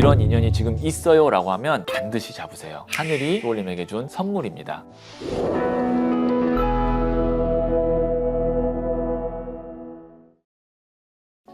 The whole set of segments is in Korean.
이런 인연이 지금 있어요 라고 하면 반드시 잡으세요. 하늘이 프롤님에게 준 선물입니다.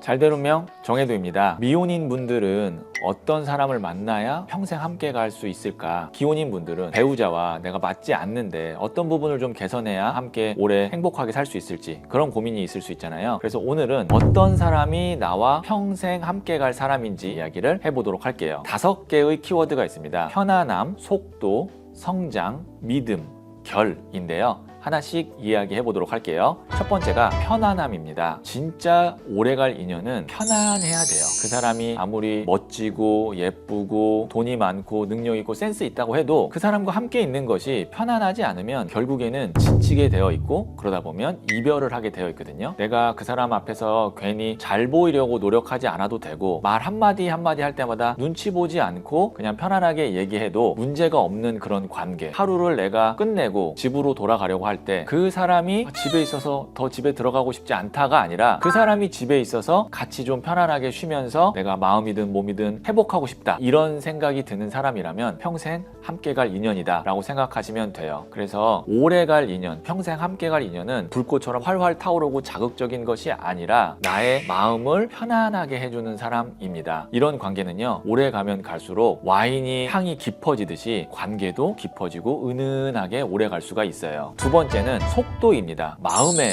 잘된 운명 정혜도입니다. 미혼인 분들은 어떤 사람을 만나야 평생 함께 갈 수 있을까? 기혼인 분들은 배우자와 내가 맞지 않는데 어떤 부분을 좀 개선해야 함께 오래 행복하게 살 수 있을지 그런 고민이 있을 수 있잖아요. 그래서 오늘은 어떤 사람이 나와 평생 함께 갈 사람인지 이야기를 해보도록 할게요. 5개의 키워드가 있습니다. 편안함, 속도, 성장, 믿음, 결인데요. 하나씩 이야기해 보도록 할게요. 첫 번째가 편안함입니다. 진짜 오래갈 인연은 편안해야 돼요. 그 사람이 아무리 멋지고 예쁘고 돈이 많고 능력 있고 센스 있다고 해도 그 사람과 함께 있는 것이 편안하지 않으면 결국에는 지치게 되어 있고 그러다 보면 이별을 하게 되어 있거든요. 내가 그 사람 앞에서 괜히 잘 보이려고 노력하지 않아도 되고 말 한마디 한마디 할 때마다 눈치 보지 않고 그냥 편안하게 얘기해도 문제가 없는 그런 관계, 하루를 내가 끝내고 집으로 돌아가려고 할 때 그 사람이 집에 있어서 더 집에 들어가고 싶지 않다가 아니라 그 사람이 집에 있어서 같이 좀 편안하게 쉬면서 내가 마음이든 몸이든 회복하고 싶다 이런 생각이 드는 사람이라면 평생 함께 갈 인연이다 라고 생각하시면 돼요. 그래서 오래 갈 인연, 평생 함께 갈 인연은 불꽃처럼 활활 타오르고 자극적인 것이 아니라 나의 마음을 편안하게 해주는 사람입니다. 이런 관계는요 오래 가면 갈수록 와인이 향이 깊어지듯이 관계도 깊어지고 은은하게 오래 갈 수가 있어요. 두 번째는 속도입니다. 마음의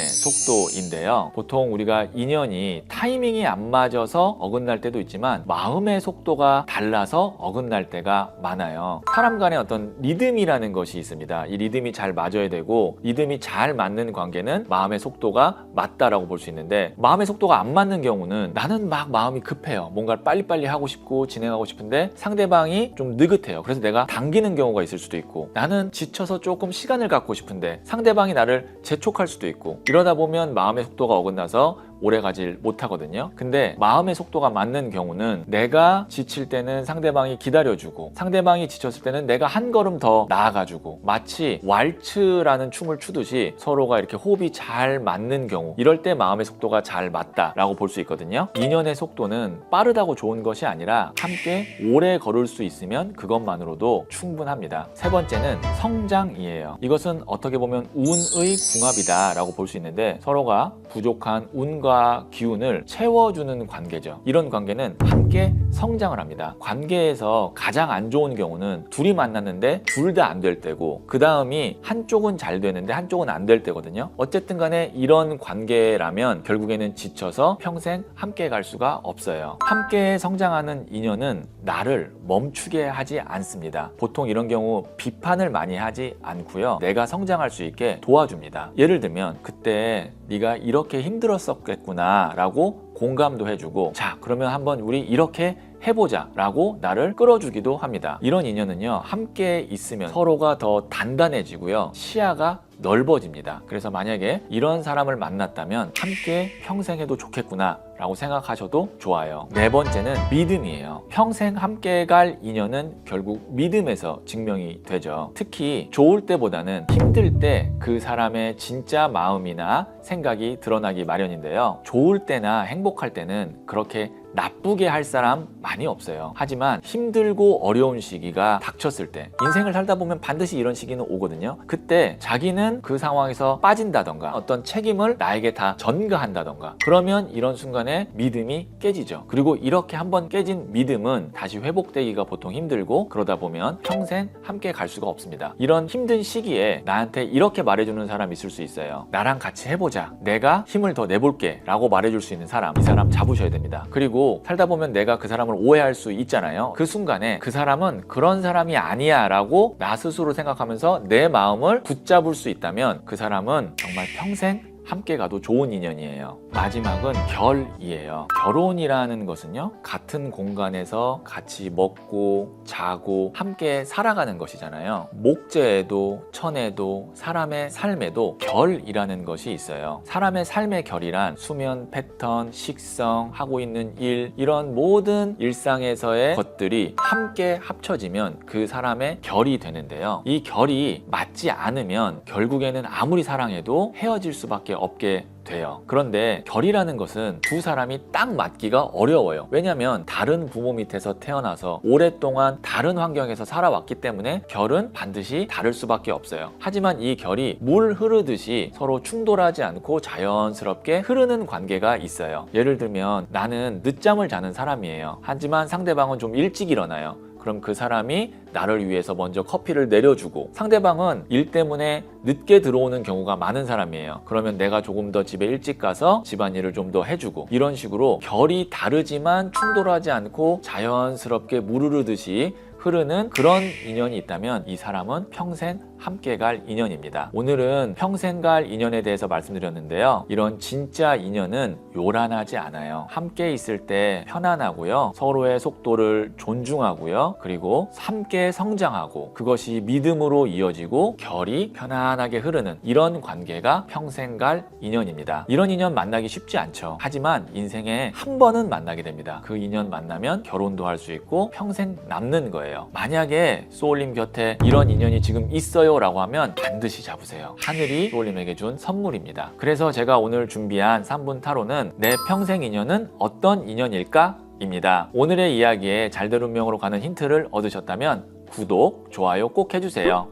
속도인데요. 보통 우리가 인연이 타이밍이 안 맞아서 어긋날 때도 있지만 마음의 속도가 달라서 어긋날 때가 많아요. 사람 간의 어떤 리듬이라는 것이 있습니다. 이 리듬이 잘 맞아야 되고 리듬이 잘 맞는 관계는 마음의 속도가 맞다라고 볼 수 있는데 마음의 속도가 안 맞는 경우는 나는 막 마음이 급해요. 뭔가를 빨리빨리 하고 싶고 진행하고 싶은데 상대방이 좀 느긋해요. 그래서 내가 당기는 경우가 있을 수도 있고 나는 지쳐서 조금 시간을 갖고 싶은데 상대방이 나를 재촉할 수도 있고 이러다 보면 마음의 속도가 어긋나서 오래 가질 못하거든요. 근데 마음의 속도가 맞는 경우는 내가 지칠 때는 상대방이 기다려주고 상대방이 지쳤을 때는 내가 한 걸음 더 나아가주고 마치 왈츠라는 춤을 추듯이 서로가 이렇게 호흡이 잘 맞는 경우 이럴 때 마음의 속도가 잘 맞다라고 볼 수 있거든요. 인연의 속도는 빠르다고 좋은 것이 아니라 함께 오래 걸을 수 있으면 그것만으로도 충분합니다. 세 번째는 성장이에요. 이것은 어떻게 보면 운의 궁합이다 라고 볼 수 있는데 서로가 부족한 운과 기운을 채워주는 관계죠. 이런 관계는 함께 성장을 합니다. 관계에서 가장 안 좋은 경우는 둘이 만났는데 둘 다 안 될 때고 그 다음이 한쪽은 잘 되는데 한쪽은 안 될 때거든요. 어쨌든 간에 이런 관계라면 결국에는 지쳐서 평생 함께 갈 수가 없어요. 함께 성장하는 인연은 나를 멈추게 하지 않습니다. 보통 이런 경우 비판을 많이 하지 않고요. 내가 성장할 수 있게 도와줍니다. 예를 들면 그때 네가 이렇게 힘들었었겠구나 라고 공감도 해주고 자 그러면 한번 우리 이렇게 해보자 라고 나를 끌어주기도 합니다. 이런 인연은요 함께 있으면 서로가 더 단단해지고요 시야가 넓어집니다. 그래서 만약에 이런 사람을 만났다면 함께 평생 해도 좋겠구나 라고 생각하셔도 좋아요. 네 번째는 믿음이에요. 평생 함께 갈 인연은 결국 믿음에서 증명이 되죠. 특히 좋을 때보다는 힘들 때 그 사람의 진짜 마음이나 생각이 드러나기 마련인데요. 좋을 때나 행복할 때는 그렇게 나쁘게 할 사람 많이 없어요. 하지만 힘들고 어려운 시기가 닥쳤을 때 인생을 살다 보면 반드시 이런 시기는 오거든요. 그때 자기는 그 상황에서 빠진다던가 어떤 책임을 나에게 다 전가한다던가 그러면 이런 순간에 믿음이 깨지죠. 그리고 이렇게 한번 깨진 믿음은 다시 회복되기가 보통 힘들고 그러다 보면 평생 함께 갈 수가 없습니다. 이런 힘든 시기에 나한테 이렇게 말해주는 사람이 있을 수 있어요. 나랑 같이 해보자. 내가 힘을 더 내볼게 라고 말해줄 수 있는 사람, 이 사람 잡으셔야 됩니다. 그리고 살다 보면 내가 그 사람을 오해할 수 있잖아요. 그 순간에 그 사람은 그런 사람이 아니야 라고 나 스스로 생각하면서 내 마음을 붙잡을 수 있다면 그 사람은 정말 평생 함께 가도 좋은 인연이에요. 마지막은 결이에요. 결혼이라는 것은요 같은 공간에서 같이 먹고 자고 함께 살아가는 것이잖아요. 목재에도 천에도 사람의 삶에도 결이라는 것이 있어요. 사람의 삶의 결이란 수면 패턴, 식성, 하고 있는 일 이런 모든 일상에서의 것들이 함께 합쳐지면 그 사람의 결이 되는데요. 이 결이 맞지 않으면 결국에는 아무리 사랑해도 헤어질 수밖에 없게 돼요. 그런데 결이라는 것은 두 사람이 딱 맞기가 어려워요. 왜냐하면 다른 부모 밑에서 태어나서 오랫동안 다른 환경에서 살아왔기 때문에 결은 반드시 다를 수밖에 없어요. 하지만 이 결이 물 흐르듯이 서로 충돌하지 않고 자연스럽게 흐르는 관계가 있어요. 예를 들면 나는 늦잠을 자는 사람이에요. 하지만 상대방은 좀 일찍 일어나요. 그럼 그 사람이 나를 위해서 먼저 커피를 내려주고, 상대방은 일 때문에 늦게 들어오는 경우가 많은 사람이에요. 그러면 내가 조금 더 집에 일찍 가서 집안일을 좀 더 해주고, 이런 식으로 결이 다르지만 충돌하지 않고 자연스럽게 물 흐르듯이 흐르는 그런 인연이 있다면 이 사람은 평생 함께 갈 인연입니다. 오늘은 평생 갈 인연에 대해서 말씀드렸는데요. 이런 진짜 인연은 요란하지 않아요. 함께 있을 때 편안하고요. 서로의 속도를 존중하고요. 그리고 함께 성장하고, 그것이 믿음으로 이어지고 결이 편안하게 흐르는 이런 관계가 평생 갈 인연입니다. 이런 인연 만나기 쉽지 않죠. 하지만 인생에 한 번은 만나게 됩니다. 그 인연 만나면 결혼도 할 수 있고 평생 남는 거예요. 만약에 소울님 곁에 이런 인연이 지금 있어요 라고 하면 반드시 잡으세요. 하늘이 소울님에게 준 선물입니다. 그래서 제가 오늘 준비한 3분 타로는 내 평생 인연은 어떤 인연일까? 입니다. 오늘의 이야기에 잘될 운명으로 가는 힌트를 얻으셨다면 구독, 좋아요 꼭 해주세요.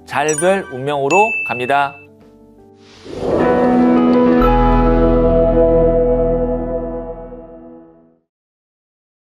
잘 될 운명으로 갑니다.